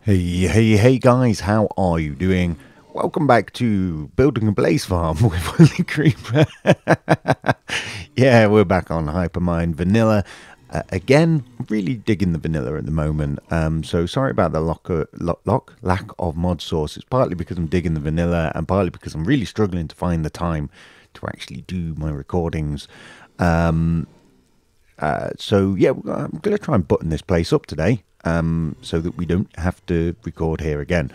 Hey guys, how are you doing? Welcome back to Building a Blaze Farm with Willy Creeper. Yeah, we're back on Hypermine Vanilla. Again, really digging the vanilla at the moment. So sorry about the lack of mod source. It's partly because I'm digging the vanilla and partly because I'm really struggling to find the time to actually do my recordings. So yeah, I'm going to try and button this place up today. So that we don't have to record here again.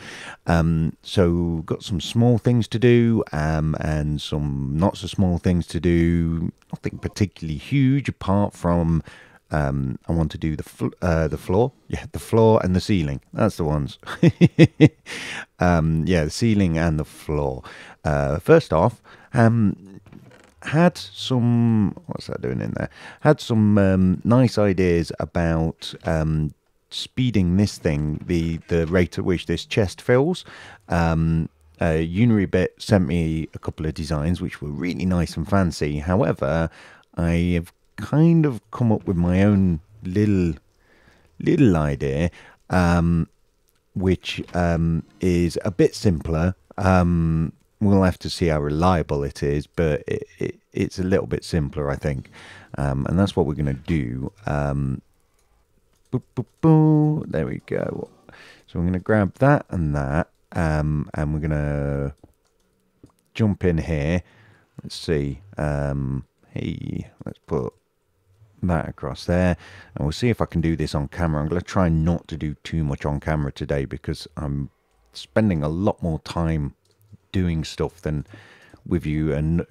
So got some small things to do and some not so small things to do. Nothing particularly huge apart from I want to do the floor. Yeah, the floor and the ceiling. That's the ones. Yeah, the ceiling and the floor. First off, had some, what's that doing in there? Had some nice ideas about speeding this thing, the rate at which this chest fills. Unirybit sent me a couple of designs which were really nice and fancy. However, I have kind of come up with my own little idea, which is a bit simpler. We'll have to see how reliable it is, but it's a little bit simpler, I think. And that's what we're going to do. Boop, boop, boop. There we go. So I'm going to grab that and that, and we're going to jump in here. Let's see. Hey, let's put that across there, and we'll see if I can do this on camera. I'm going to try not to do too much on camera today because I'm spending a lot more time doing stuff than with you, and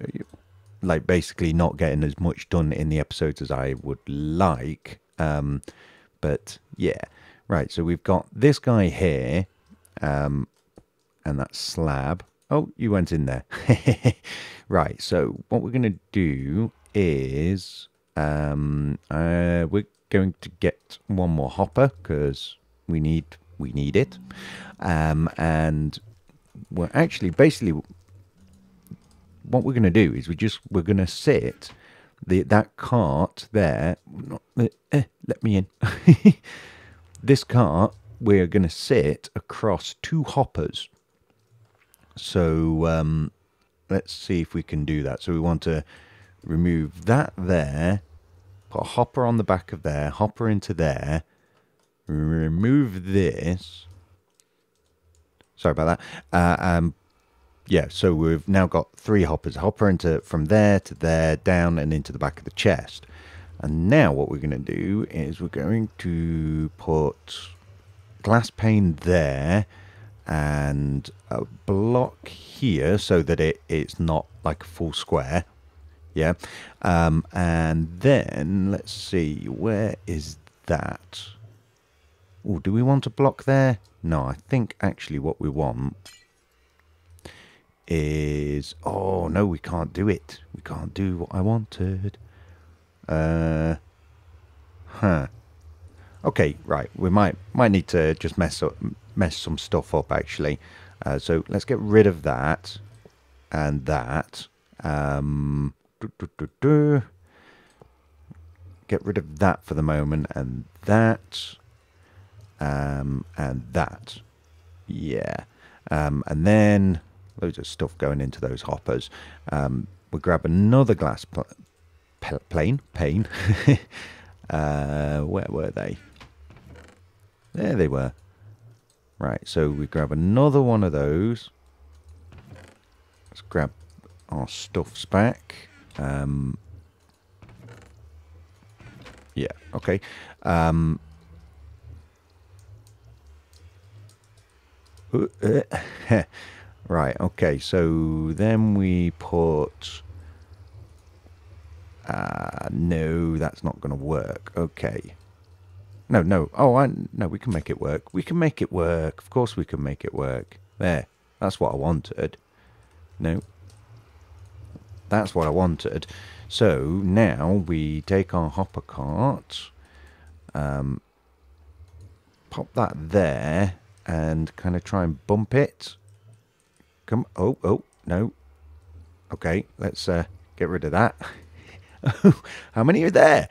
like basically not getting as much done in the episodes as I would like. But yeah, right. So we've got this guy here, and that slab. Oh, you went in there. Right. So what we're going to do is we're going to get one more hopper because we need it, and we're actually basically what we're going to do is we're going to sit that cart there. Let me in. This cart we're going to sit across two hoppers. So let's see if we can do that. So we want to remove that there, put a hopper on the back of there, hopper into there, remove this. Sorry about that. Yeah, so we've now got three hoppers. Hopper into from there to there, down and into the back of the chest. And now what we're going to do is we're going to put glass pane there and a block here so that it's not like a full square. Yeah. And then let's see, where is that? Oh, do we want a block there? No, I think actually what we want is, oh no, we can't do it. We can't do what I wanted. Okay, right. We might need to just mess some stuff up actually. So let's get rid of that and that. Get rid of that for the moment and that. And that. Yeah. And then loads of stuff going into those hoppers. We'll grab another glass pane. Where were they? There they were. Right, so we grab another one of those. Let's grab our stuffs back. Yeah, okay. Right, okay, so then we put... no, that's not going to work. Okay. No. Oh, no, we can make it work. We can make it work. Of course we can make it work. There. That's what I wanted. No. That's what I wanted. So now we take our hopper cart, pop that there, and kind of try and bump it. Come. Oh, no. Okay, let's get rid of that. How many are there?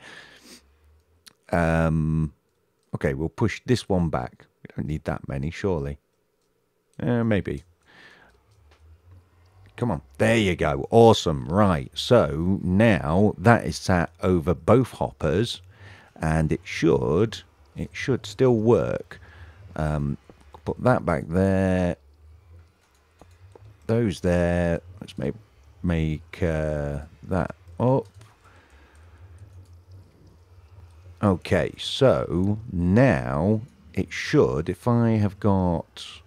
Okay, we'll push this one back. We don't need that many, surely. Maybe. Come on. There you go. Awesome. Right. So now that is sat over both hoppers, and it should still work. Put that back there. Those there. Let's make that up. Okay, so now it should, if I have got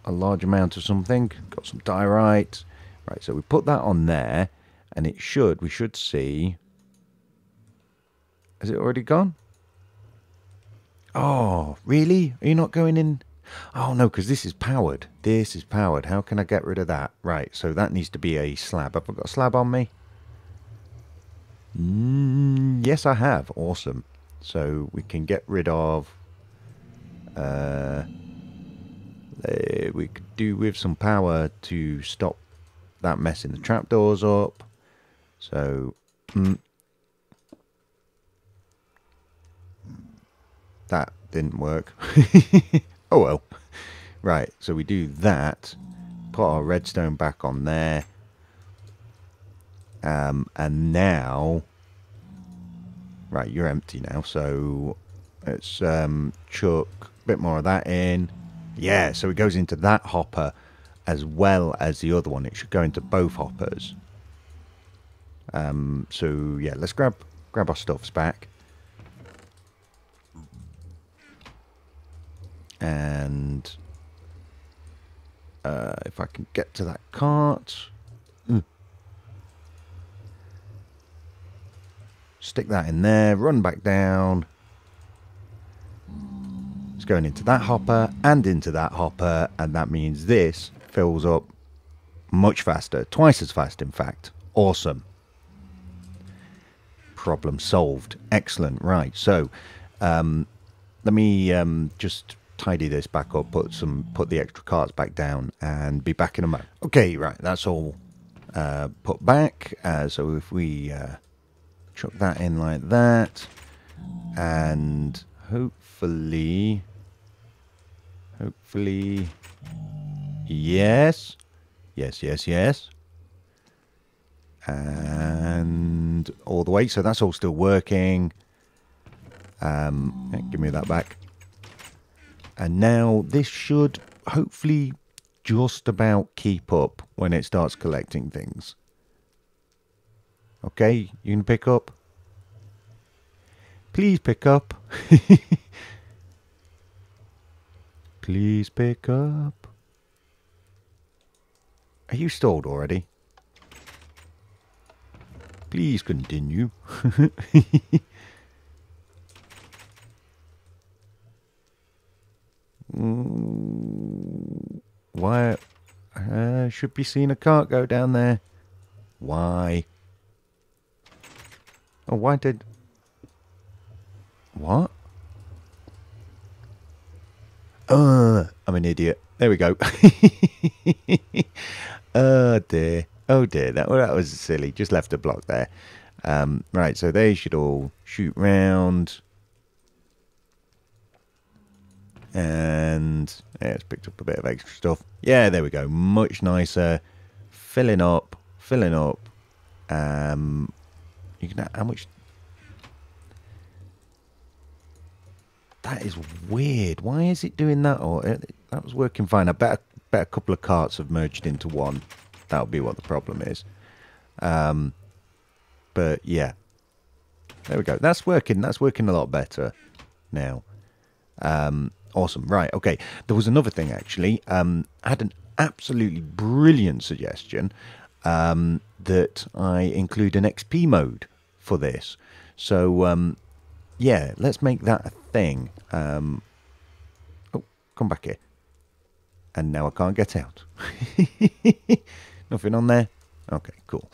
a large amount of something, got some diorite, right, so we put that on there, and we should see, has it already gone? Oh, really? Are you not going in? Oh, no, because this is powered. This is powered. How can I get rid of that? Right, so that needs to be a slab. Have I got a slab on me? Yes, I have. Awesome. So we can get rid of... we could do with some power to stop that messing the trapdoors up. So... that didn't work. Oh well. Right, so we do that. Put our redstone back on there. And now... Right, you're empty now, so let's chuck a bit more of that in. Yeah, so it goes into that hopper as well as the other one. It should go into both hoppers. So yeah, let's grab our stuffs back. And if I can get to that cart... Stick that in there, run back down. It's going into that hopper and into that hopper, and that means this fills up much faster. Twice as fast, in fact. Awesome. Problem solved. Excellent. Right, so let me just tidy this back up, put the extra carts back down, and be back in a moment. Okay, right, that's all put back. So if we... chuck that in like that, and hopefully, yes, and all the way. So that's all still working. Give me that back. And now this should hopefully just about keep up when it starts collecting things. Okay, you can pick up. Please pick up. Please pick up. Are you stalled already? Please continue. Why? Should be seeing a cart go down there. Why? Oh, why did... What? I'm an idiot. There we go. Oh dear. Oh dear. That was silly. Just left a block there. Right, so they should all shoot round. And yeah, it's picked up a bit of extra stuff. Yeah, there we go. Much nicer. Filling up. You can, how much? That is weird. Why is it doing that? Or that was working fine. I bet a couple of carts have merged into one. That'll be what the problem is. But yeah, there we go. That's working. That's working a lot better now. Awesome. Right. Okay. There was another thing actually. I had an absolutely brilliant suggestion that I include an XP mode for this. So yeah, let's make that a thing. Oh, come back here. And now I can't get out. Nothing on there? Okay, cool.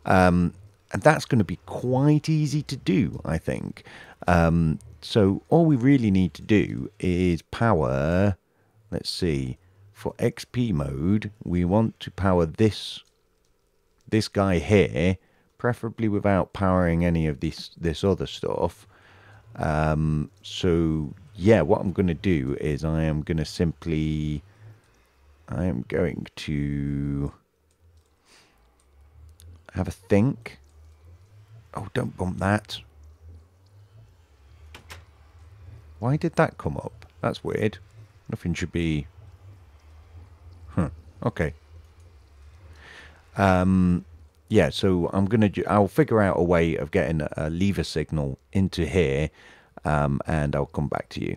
And that's going to be quite easy to do, I think. So all we really need to do is power... Let's see. For XP mode, we want to power this guy here, preferably without powering any of this other stuff. So yeah, what I'm going to do is I am going to have a think. Oh, don't bump that. Why did that come up? That's weird. Nothing should be... Okay. Yeah, so I'll figure out a way of getting a lever signal into here, and I'll come back to you.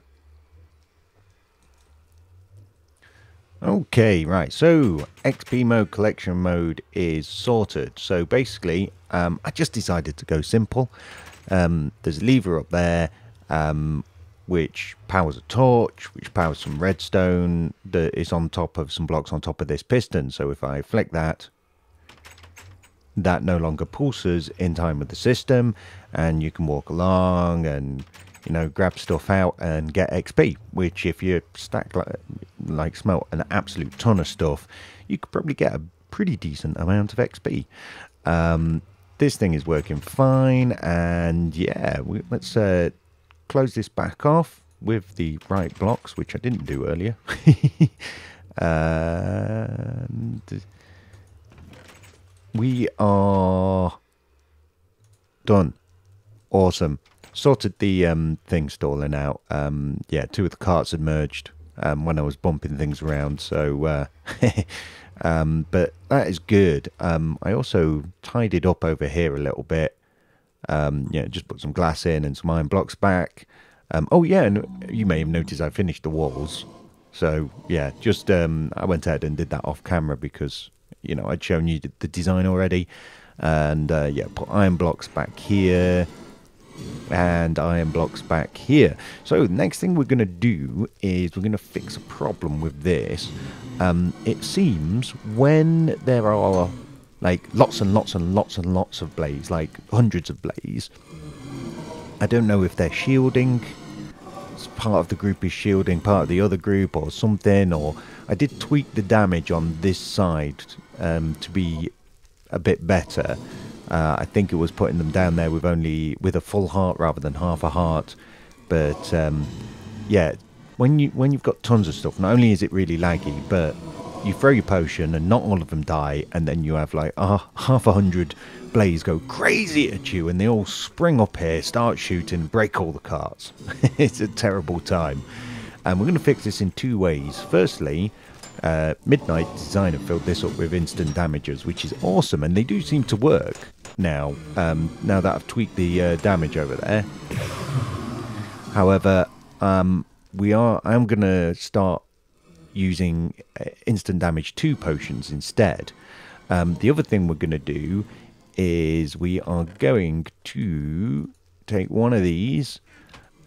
Okay, right, so XP mode, collection mode is sorted. So basically, I just decided to go simple. There's a lever up there, which powers a torch, which powers some redstone that is on top of some blocks on top of this piston. So if I flick that, that no longer pulses in time with the system, and you can walk along and, you know, grab stuff out and get XP, which if you stack like smelt an absolute ton of stuff, you could probably get a pretty decent amount of XP. This thing is working fine, and yeah, let's close this back off with the right blocks, which I didn't do earlier. And we are done. Awesome. Sorted the thing stalling out. Yeah, 2 of the carts had merged when I was bumping things around. So, but that is good. I also tidied up over here a little bit. Yeah, just put some glass in and some iron blocks back. Oh yeah, and you may have noticed I finished the walls. So yeah, just I went ahead and did that off camera because, you know, I'd shown you the design already. And yeah, put iron blocks back here and iron blocks back here. So the next thing we're going to do is we're going to fix a problem with this. It seems when there are like lots and lots and lots and lots of blaze, like hundreds of blaze, I don't know if they're shielding, part of the group is shielding part of the other group or something, or I did tweak the damage on this side to be a bit better. I think it was putting them down there with a full heart rather than half a heart. But yeah, when you've got tons of stuff, not only is it really laggy, but you throw your potion and not all of them die, and then you have like half 100 blaze go crazy at you, and they all spring up here, start shooting, break all the carts. It's a terrible time. And we're going to fix this in 2 ways. Firstly, Midnight Designer filled this up with instant damages, which is awesome, and they do seem to work now. Now that I've tweaked the damage over there. However, I'm going to start using instant damage 2 potions instead. The other thing we're going to do is we are going to take one of these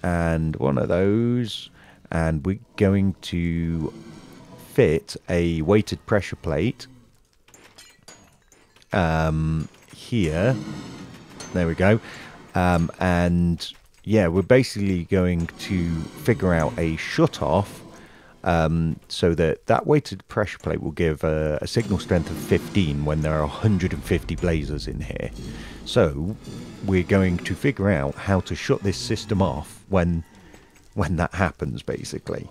and one of those, and we're going to fit a weighted pressure plate here. There we go. And yeah, we're basically going to figure out a shut off, so that weighted pressure plate will give a signal strength of 15 when there are 150 blazers in here. So we're going to figure out how to shut this system off when that happens, basically.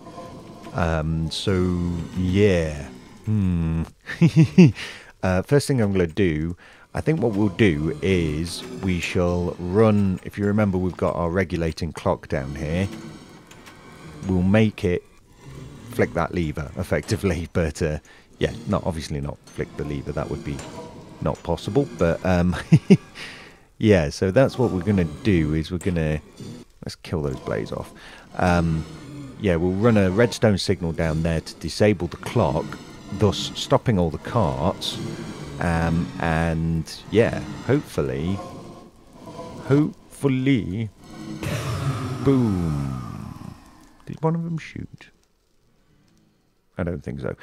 So yeah. First thing I'm going to do, I think what we'll do is we shall run, if you remember, we've got our regulating clock down here. We'll make it flick that lever effectively, but yeah, obviously not flick the lever, that would be not possible, but yeah, so that's what we're going to do, is let's kill those blaze off. Yeah, we'll run a redstone signal down there to disable the clock, thus stopping all the carts, and yeah, hopefully, boom. Did one of them shoot? I don't think so.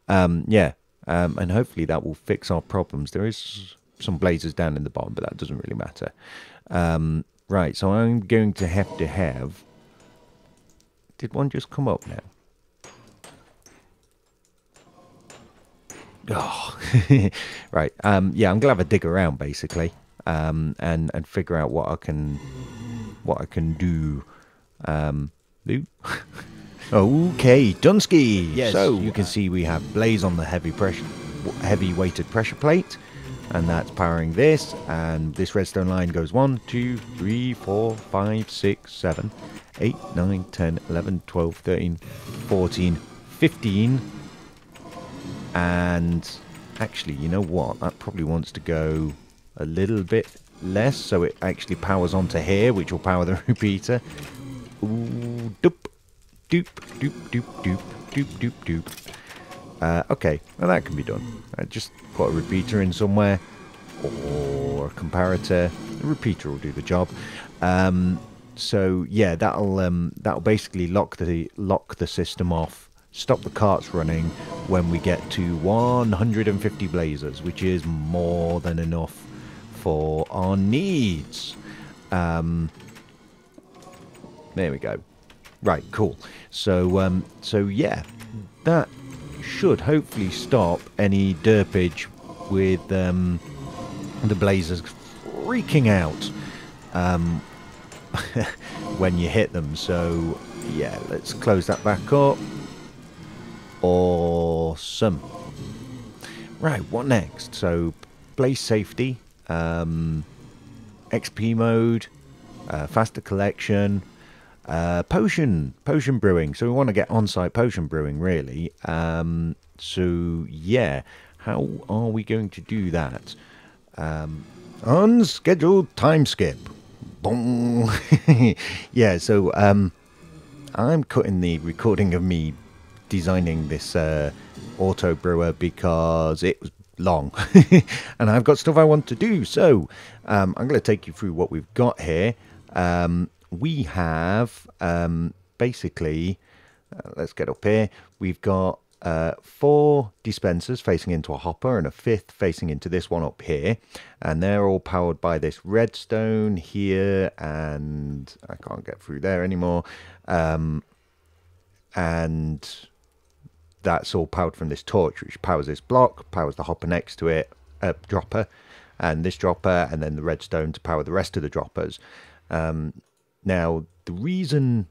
Yeah, and hopefully that will fix our problems. There is some blazers down in the bottom, but that doesn't really matter. Right, so I'm going to have... Did one just come up now? Oh, right. Yeah, I'm gonna have a dig around basically, and figure out what I can do. Ooh. Okay, Dunsky. Yes, So you can see we have blaze on the heavy weighted pressure plate, and that's powering this. And this redstone line goes 1, 2, 3, 4, 5, 6, 7, 8, 9, 10, 11, 12, 13, 14, 15. And actually, you know what? That probably wants to go a little bit less, so it actually powers onto here, which will power the repeater. Ooh, doop, doop, doop, doop, doop, doop, doop, doop. Okay, well that can be done. Just put a repeater in somewhere, or a comparator. The repeater will do the job. So yeah, that'll basically lock the system off, stop the carts running when we get to 150 blazers, which is more than enough for our needs. There we go. Right, cool. So yeah, that should hopefully stop any derpage with the blazers freaking out when you hit them. So yeah, let's close that back up. Awesome. Right, what next? So blaze safety, XP mode, faster collection, potion brewing. So we want to get on-site potion brewing, really. So yeah, how are we going to do that? Unscheduled time skip. Boom. Yeah, so I'm cutting the recording of me designing this auto brewer because it was long and I've got stuff I want to do. So I'm going to take you through what we've got here. We have basically, let's get up here. We've got 4 dispensers facing into a hopper and a 5th facing into this one up here, and they're all powered by this redstone here, and I can't get through there anymore, and that's all powered from this torch, which powers this block, powers the hopper next to it, dropper, and this dropper, and then the redstone to power the rest of the droppers. Now the reason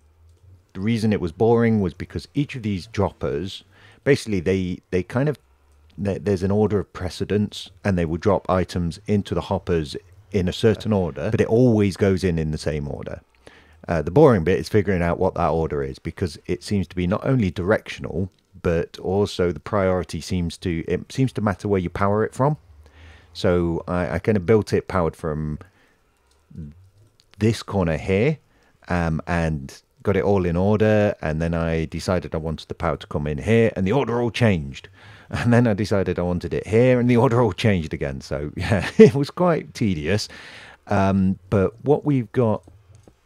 it was boring was because each of these droppers, basically they kind of, there's an order of precedence, and they will drop items into the hoppers in a certain order, but it always goes in the same order. The boring bit is figuring out what that order is, because it seems to be not only directional, but also the priority seems to matter where you power it from. So I kind of built it powered from this corner here, and got it all in order, and then I decided I wanted the power to come in here, and the order all changed. And then I decided I wanted it here, and the order all changed again. So yeah, it was quite tedious. But what we've got,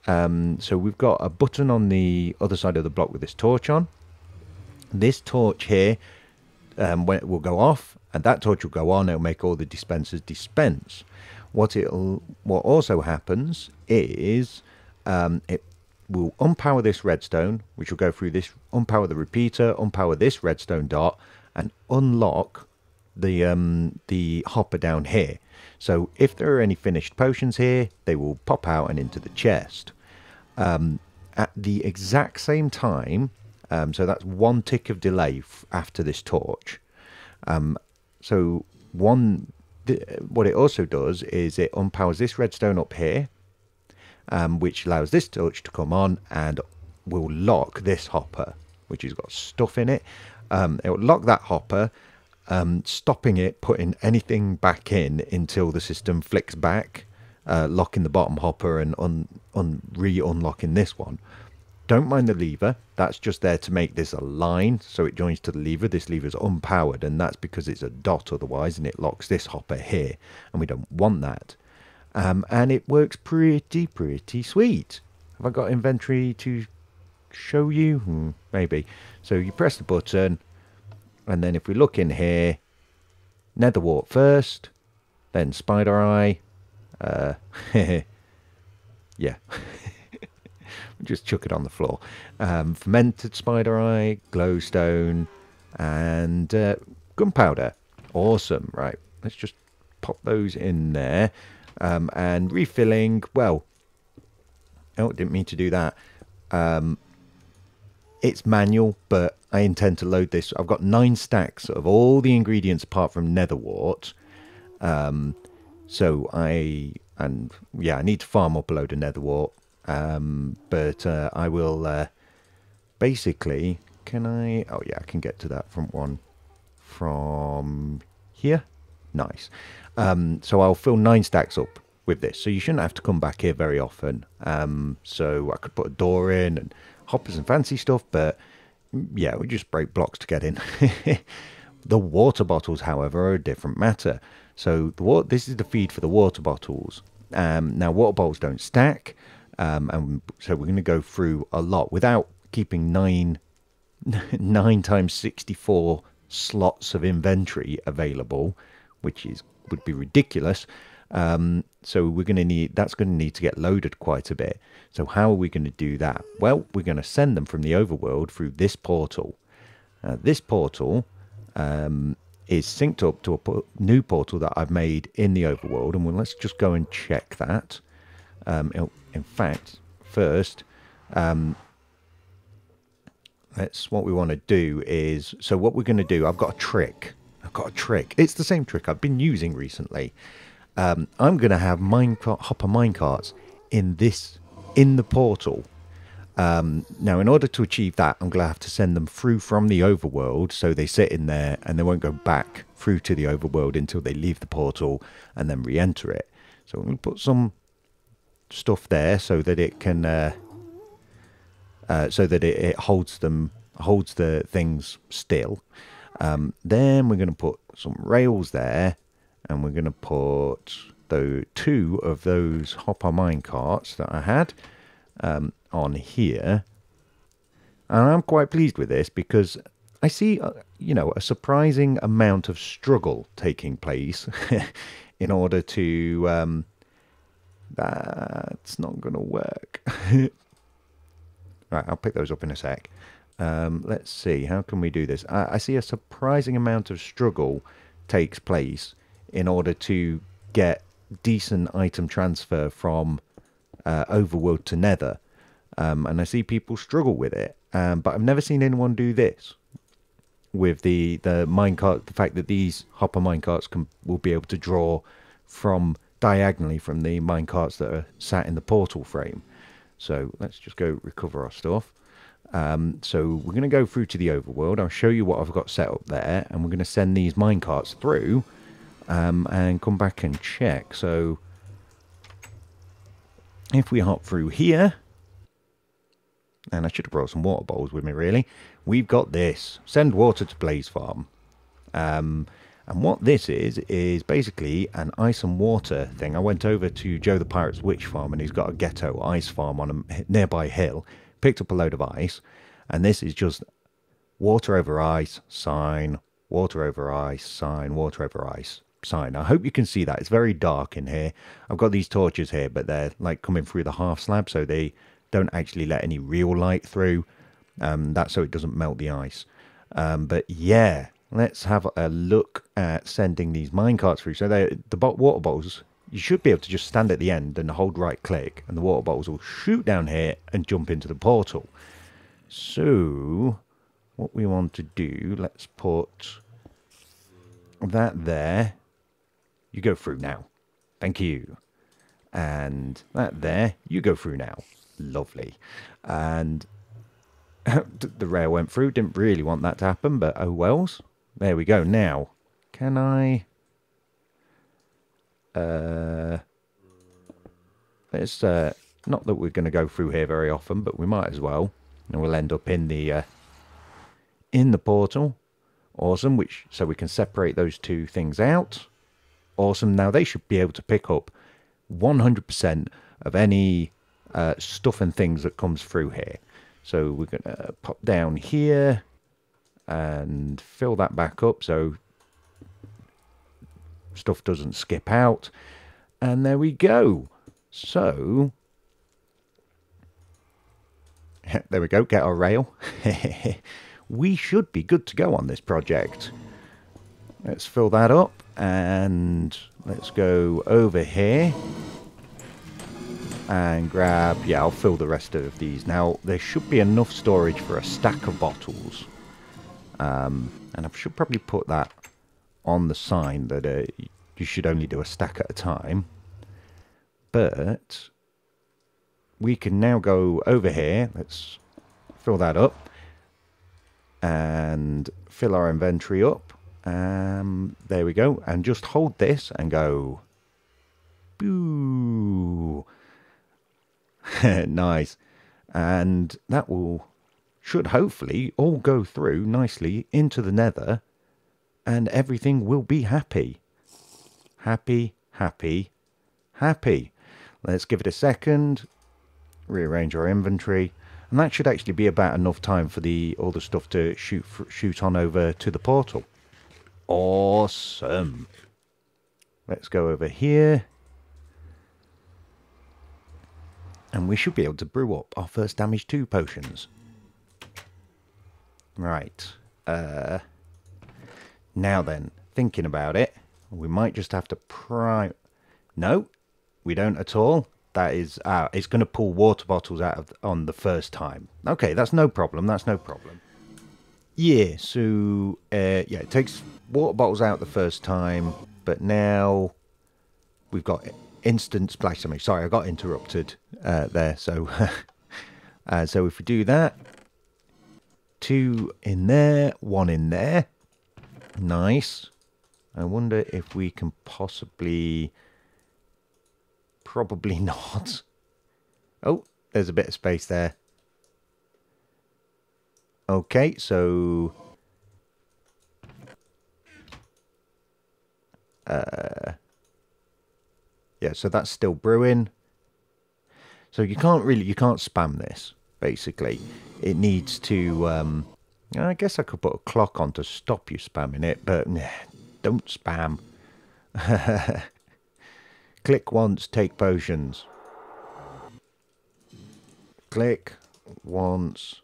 so we've got a button on the other side of the block with this torch on. This torch here, when it will go off, and that torch will go on, it'll make all the dispensers dispense. What also happens is it will unpower this redstone, which will go through this, unpower the repeater, unpower this redstone dot, and unlock the hopper down here. So if there are any finished potions here, they will pop out and into the chest. At the exact same time, so that's 1 tick of delay after this torch. So what it also does is it unpowers this redstone up here, which allows this torch to come on and will lock this hopper, which has got stuff in it. It will lock that hopper, stopping it putting anything back in until the system flicks back, locking the bottom hopper and re-unlocking this one. Don't mind the lever, that's just there to make this a line, so it joins to the lever. This lever is unpowered, and that's because it's a dot otherwise, and it locks this hopper here, and we don't want that. And it works pretty sweet. Have I got inventory to show you? Maybe. So you press the button, and then if we look in here, nether wart first, then spider eye. Yeah. Just chuck it on the floor. Fermented spider eye, glowstone, and gunpowder. Awesome. Right, let's just pop those in there. And refilling, well, oh, didn't mean to do that. It's manual, but I intend to load this. I've got 9 stacks of all the ingredients apart from netherwort. So I need to farm up a load of netherwort. But I will basically, can I? Oh yeah, I can get to that front one from here. Nice. So I'll fill 9 stacks up with this. So you shouldn't have to come back here very often. So I could put a door in and hoppers and fancy stuff, but yeah, we just break blocks to get in. The water bottles, however, are a different matter. So this is the feed for the water bottles. Now, water bottles don't stack, and so we're going to go through a lot without keeping 9 times 64 slots of inventory available, which would be ridiculous. So we're going to need, that's going to need to get loaded quite a bit. So how are we going to do that? Well, we're going to send them from the overworld through this portal. This portal is synced up to a new portal that I've made in the overworld, and let's just go and check that. In fact, first, what we want to do is, so what we're going to do, I've got a trick. It's the same trick I've been using recently. I'm going to have hopper minecarts in the portal. Now, in order to achieve that, I'm going to have to send them through from the overworld, so they sit in there and they won't go back through to the overworld until they leave the portal and then re-enter it. So I'm going to put some stuff there so that it can, it holds the things still. Then we're going to put some rails there, and we're going to put 2 of those hopper mine carts that I had on here. And I'm quite pleased with this because I see, a surprising amount of struggle taking place in order to... that's not going to work. Right, I'll pick those up in a sec. Let's see, how can we do this? I see a surprising amount of struggle takes place in order to get decent item transfer from overworld to nether. And I see people struggle with it. But I've never seen anyone do this with the minecart. The fact that these hopper minecarts will be able to draw from diagonally from the minecarts that are sat in the portal frame. So let's just go recover our stuff. So we're going to go through to the overworld. I'll show you what I've got set up there, and we're going to send these minecarts through and come back and check. So if we hop through here, and I should have brought some water bowls with me really, we've got this. Send water to Blaze Farm. And what this is basically an ice and water thing. I went over to Joe the Pirate's Witch Farm, and he's got a ghetto ice farm on a nearby hill. Picked up a load of ice, and this is just water over ice, sign, water over ice, sign, water over ice, sign. I hope you can see that. It's very dark in here. I've got these torches here, but they're like coming through the half slab, so they don't actually let any real light through. That's so it doesn't melt the ice. But yeah, let's have a look at sending these minecarts through. So the water bowls, you should be able to just stand at the end and hold right click, and the water bowls will shoot down here and jump into the portal. So what we want to do, let's put that there. You go through now. Thank you. And that there, you go through now. Lovely. And the rail went through. Didn't really want that to happen, but oh wells. There we go. Now, can I... It's not that we're going to go through here very often, but we might as well, and we'll end up in the portal. Awesome. So we can separate those 2 things out. Awesome. Now they should be able to pick up 100% of any stuff and things that comes through here. So we're going to pop down here and fill that back up so stuff doesn't skip out, and there we go. So there we go, get our rail. We should be good to go on this project. Let's fill that up, and let's go over here. and grab, yeah, I'll fill the rest of these. Now, there should be enough storage for a stack of bottles. And I should probably put that on the sign that you should only do a stack at a time. But we can now go over here. Let's fill that up and fill our inventory up. There we go. And just hold this and go. Boo. Nice. And that should hopefully all go through nicely into the nether. And everything will be happy. Happy, happy, happy. Let's give it a second. Rearrange our inventory. And that should actually be about enough time for all the stuff to shoot on over to the portal. Awesome. Let's go over here. And we should be able to brew up our first damage 2 potions. Right. Now then, thinking about it, we might just have to prime... No, we don't at all. That is... it's going to pull water bottles out on the first time. Okay, that's no problem. That's no problem. Yeah, so... yeah, it takes water bottles out the first time. But now we've got instant splash damage. Sorry, I got interrupted there. So, so if we do that... 2 in there, 1 in there. Nice. I wonder if we can possibly... Probably not. Oh, there's a bit of space there. Okay, so... yeah, so that's still brewing. So you can't spam this, basically. It needs to... I guess I could put a clock on to stop you spamming it, but don't spam. Click once, take potions. Click once,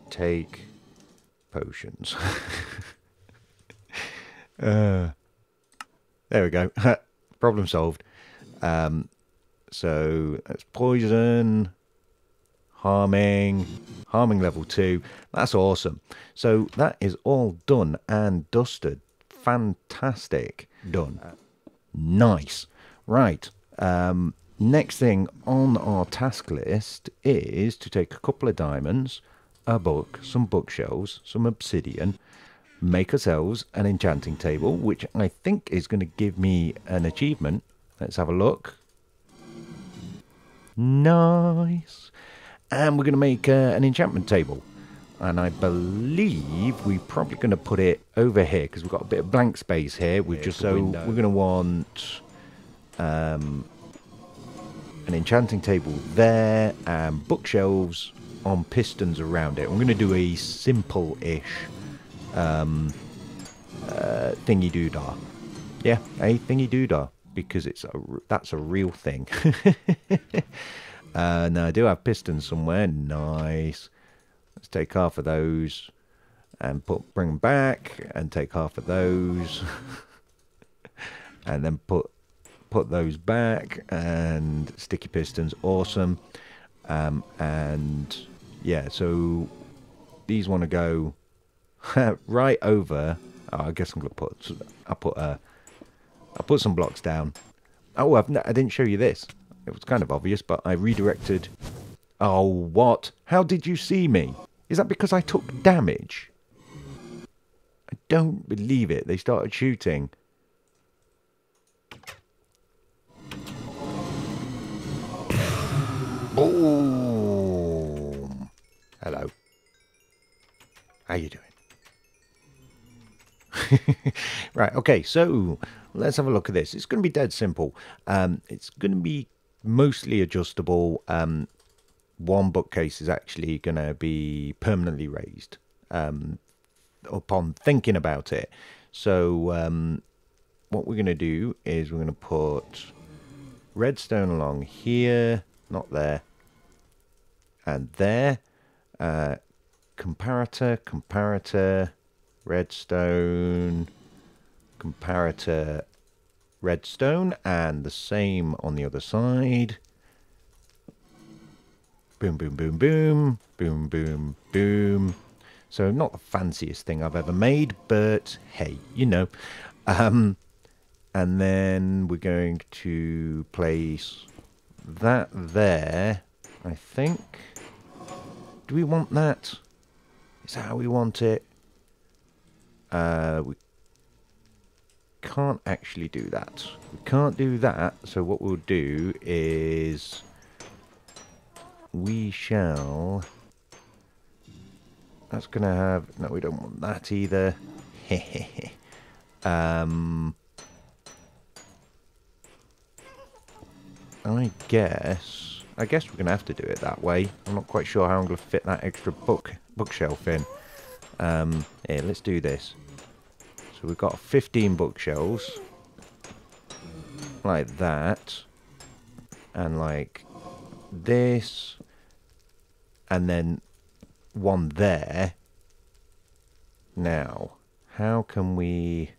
take potions. There we go. Problem solved. So that's poison, harming level 2. That's awesome. So that is all done and dusted. Fantastic. Done. Nice. Right. Next thing on our task list is to take a couple of diamonds, a book, some bookshelves, some obsidian, make ourselves an enchanting table, which I think is going to give me an achievement. Let's have a look. Nice. And we're going to make an enchantment table. And I believe we're probably going to put it over here because we've got a bit of blank space here. We're going to want an enchanting table there and bookshelves on pistons around it. I'm going to do a simple-ish thingy-doodah. Yeah, a thingy-doodah because that's a real thing. Now I do have pistons somewhere. Nice. Let's take half of those and bring them back and take half of those and then put those back and sticky pistons. Awesome. And yeah, so these want to go right over. Oh, I guess I'm gonna I'll put some blocks down. Oh, I didn't show you this. It was kind of obvious, but I redirected. Oh, what? How did you see me? Is that because I took damage? I don't believe it. They started shooting. Boom. Hello. How you doing? Right, okay, so let's have a look at this. It's going to be dead simple. It's going to be mostly adjustable. One bookcase is actually going to be permanently raised upon thinking about it. So what we're going to do is we're going to put redstone along here, not there, and there. Comparator, redstone, comparator, redstone, and the same on the other side. Boom, boom, boom, boom, boom, boom, boom. So not the fanciest thing I've ever made, but hey, you know. And then we're going to place that there, I think. Do we want that? Is that how we want it? We can't actually do that. We can't do that, so what we'll do is we shall... That's going to have... No, we don't want that either. I guess we're going to have to do it that way. I'm not quite sure how I'm going to fit that extra bookshelf in. Here, let's do this. So we've got 15 bookshelves. Like that. And like this. And then one there. Now, how can we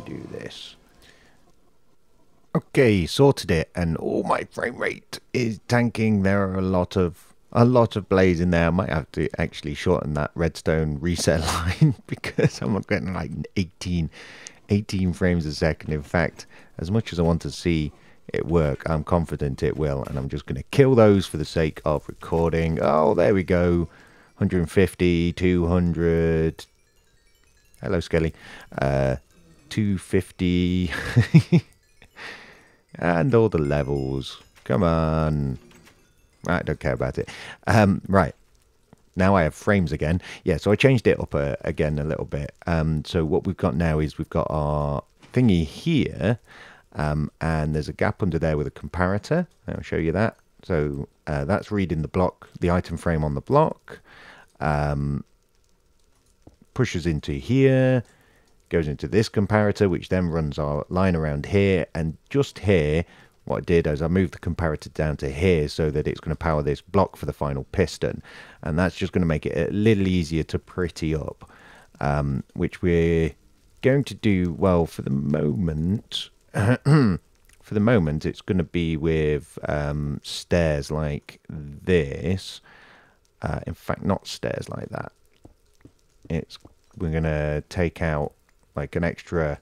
do this? Okay, sorted it, and my frame rate is tanking. There are a lot of blades in there. I might have to actually shorten that redstone reset line because I'm getting like 18 frames a second. In fact, as much as I want to see it work, I'm confident it will, and I'm just going to kill those for the sake of recording. Oh, there we go. 150, 200. Hello, Skelly. 250. And all the levels. Come on. I don't care about it. Right. Now I have frames again. Yeah, so I changed it up again a little bit. So what we've got now is we've got our thingy here. And there's a gap under there with a comparator. I'll show you that. So that's reading the block, the item frame on the block. Pushes into here. Goes into this comparator, which then runs our line around here, and just here what I did is I moved the comparator down to here so that it's going to power this block for the final piston, and that's just going to make it a little easier to pretty up, which we're going to do. Well, for the moment it's going to be with stairs like this. In fact, not stairs like that. We're going to take out like an extra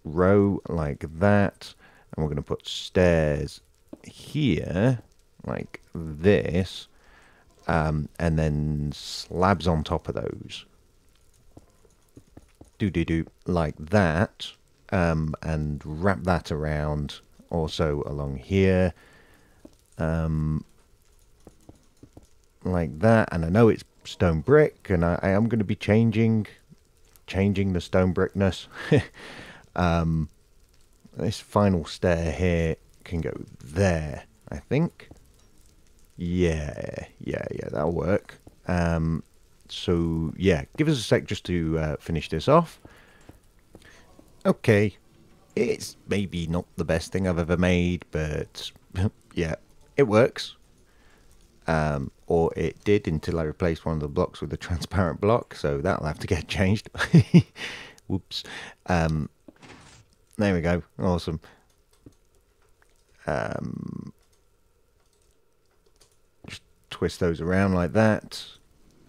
row like that, and we're going to put stairs here like this, and then slabs on top of those. Do like that, and wrap that around also along here, like that. And I know it's stone brick, and I am going to be changing the stone brickness. This final stair here can go there, I think. Yeah, that'll work. So yeah, give us a sec just to finish this off. Okay, it's maybe not the best thing I've ever made, but yeah, it works. Or it did until I replaced one of the blocks with a transparent block, so that'll have to get changed. Whoops. There we go. Awesome. Just twist those around like that.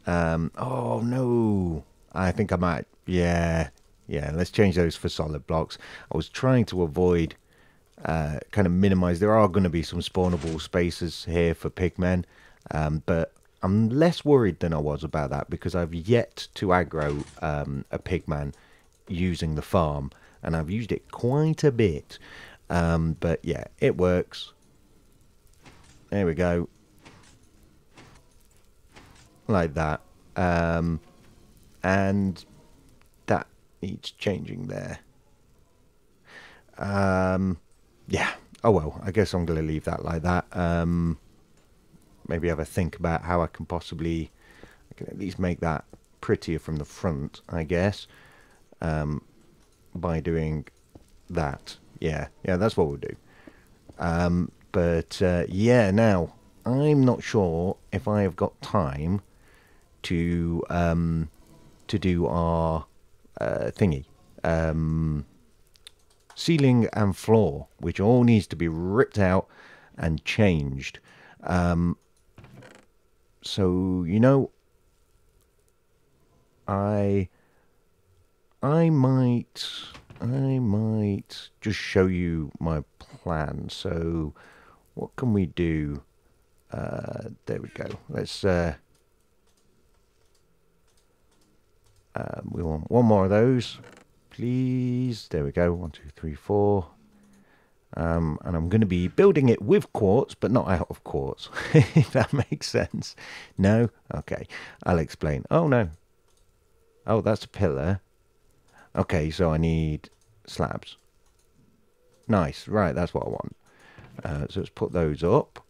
Oh no, I think I might. Yeah, let's change those for solid blocks. I was trying to avoid kind of minimize. There are going to be some spawnable spaces here for pigmen. But I'm less worried than I was about that because I've yet to aggro a pigman using the farm, and I've used it quite a bit. But yeah, it works. There we go. Like that. And that needs changing there. Yeah. Oh well, I guess I'm going to leave that like that. Maybe have a think about how I can at least make that prettier from the front, I guess, by doing that. Yeah, that's what we'll do. But yeah, now I'm not sure if I have got time to do our thingy. ceiling and floor, which all needs to be ripped out and changed. So, you know, I might just show you my plan. So what can we do? There we go. Let's we want one more of those, please. There we go. 1, 2, 3, 4. And I'm going to be building it with quartz, but not out of quartz, if that makes sense. No? Okay, I'll explain. Oh, no. Oh, that's a pillar. Okay, so I need slabs. Nice, right, that's what I want. So let's put those up.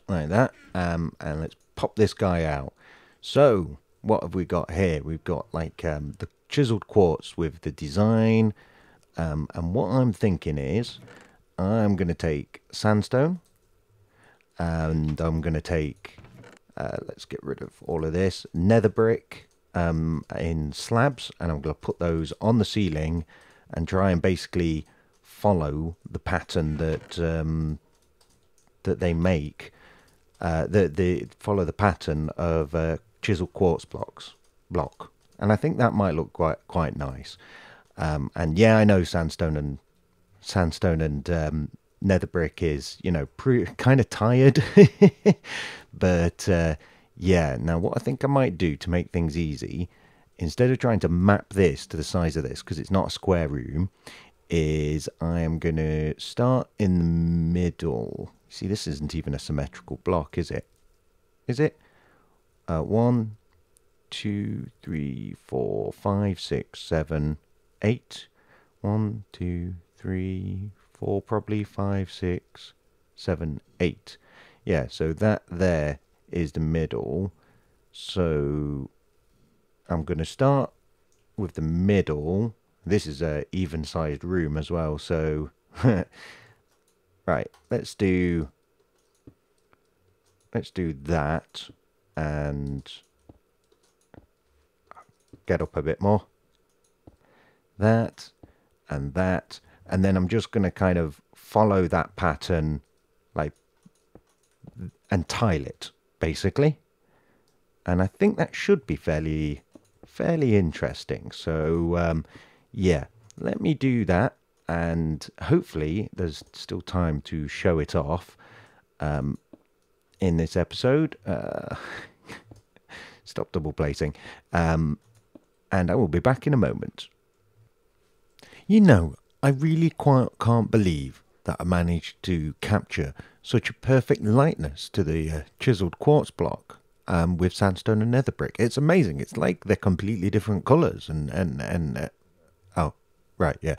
Like that. And let's pop this guy out. So, what have we got here? We've got like the chiseled quartz with the design. And what I'm thinking is, I'm going to take sandstone. And I'm going to take, let's get rid of all of this, nether brick in slabs. And I'm going to put those on the ceiling and try and basically follow the pattern that that they make. Follow the pattern of chiseled quartz block, and I think that might look quite nice. And yeah, I know sandstone and nether brick is, you know, kind of tired, but yeah. Now what I think I might do to make things easy, instead of trying to map this to the size of this, because it's not a square room, is I am going to start in the middle. See, this isn't even a symmetrical block, is it? Is it? 1, 2, 3, 4, 5, 6, 7, 8. 1, 2, 3, 4, probably 5, 6, 7, 8. Yeah, so that there is the middle. So I'm going to start with the middle. This is a even-sized room as well, so right, let's do that and get up a bit more. That and that, and then I'm just going to kind of follow that pattern, like, and tile it basically. And I think that should be fairly interesting. So yeah, let me do that, and hopefully there's still time to show it off in this episode. Stop double placing. And I will be back in a moment. You know, I really can't believe that I managed to capture such a perfect lightness to the chiseled quartz block with sandstone and nether brick. It's amazing. It's like they're completely different colors and oh, right, yeah.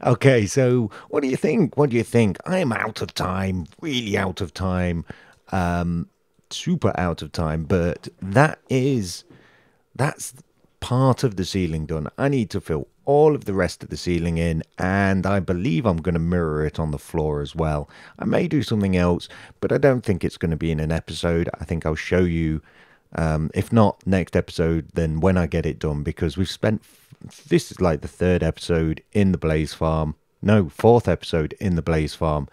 Okay, so what do you think? What do you think? I am out of time, really out of time, super out of time, but that's part of the ceiling done. I need to fill all of the rest of the ceiling in, and I believe I'm going to mirror it on the floor as well. I may do something else, but I don't think it's going to be in an episode. I think I'll show you, if not next episode, then when I get it done, because we've spent, this is like the 3rd episode in the Blaze Farm. No, 4th episode in the Blaze Farm.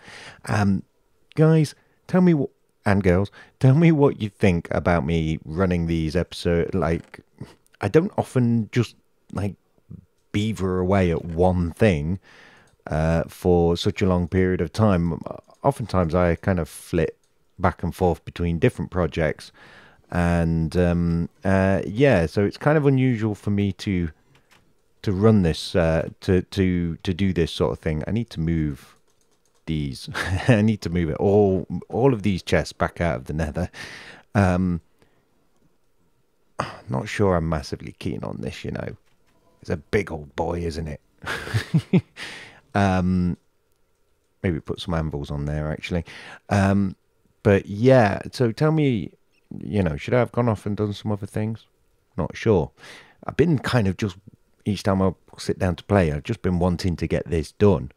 Guys, tell me what, and girls, tell me what you think about me running these episodes. Like, I don't often just like beaver away at one thing for such a long period of time. Oftentimes I kind of flit back and forth between different projects, and yeah, so it's kind of unusual for me to run this, to do this sort of thing. I need to move these. I need to move it all of these chests back out of the nether. Not sure I'm massively keen on this, you know. It's a big old boy, isn't it? Maybe put some anvils on there, actually. But yeah, so tell me, you know, should I have gone off and done some other things? Not sure. I've been kind of just, each time I sit down to play, I've just been wanting to get this done.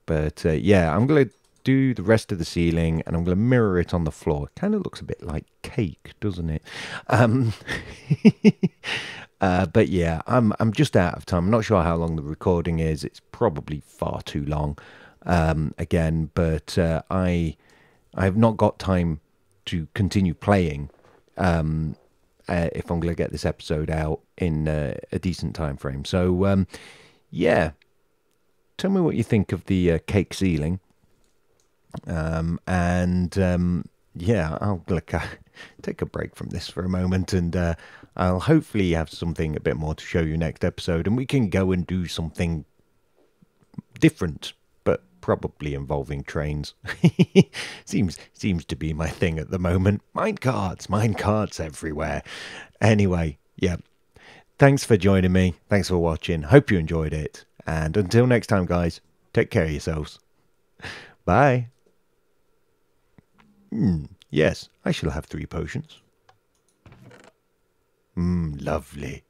But yeah, I'm going to do the rest of the ceiling, and I'm going to mirror it on the floor. It kind of looks a bit like cake, doesn't it? But yeah, I'm just out of time. I'm not sure how long the recording is. It's probably far too long. Again, but I have not got time to continue playing. If I'm going to get this episode out in a decent time frame. So yeah, tell me what you think of the cake ceiling. Yeah, I'll take a break from this for a moment, and I'll hopefully have something a bit more to show you next episode, and we can go and do something different, but probably involving trains. seems to be my thing at the moment. Mine cards everywhere. Anyway, yeah. Thanks for joining me. Thanks for watching. Hope you enjoyed it. And until next time, guys, take care of yourselves. Bye. Yes, I shall have 3 potions. Lovely.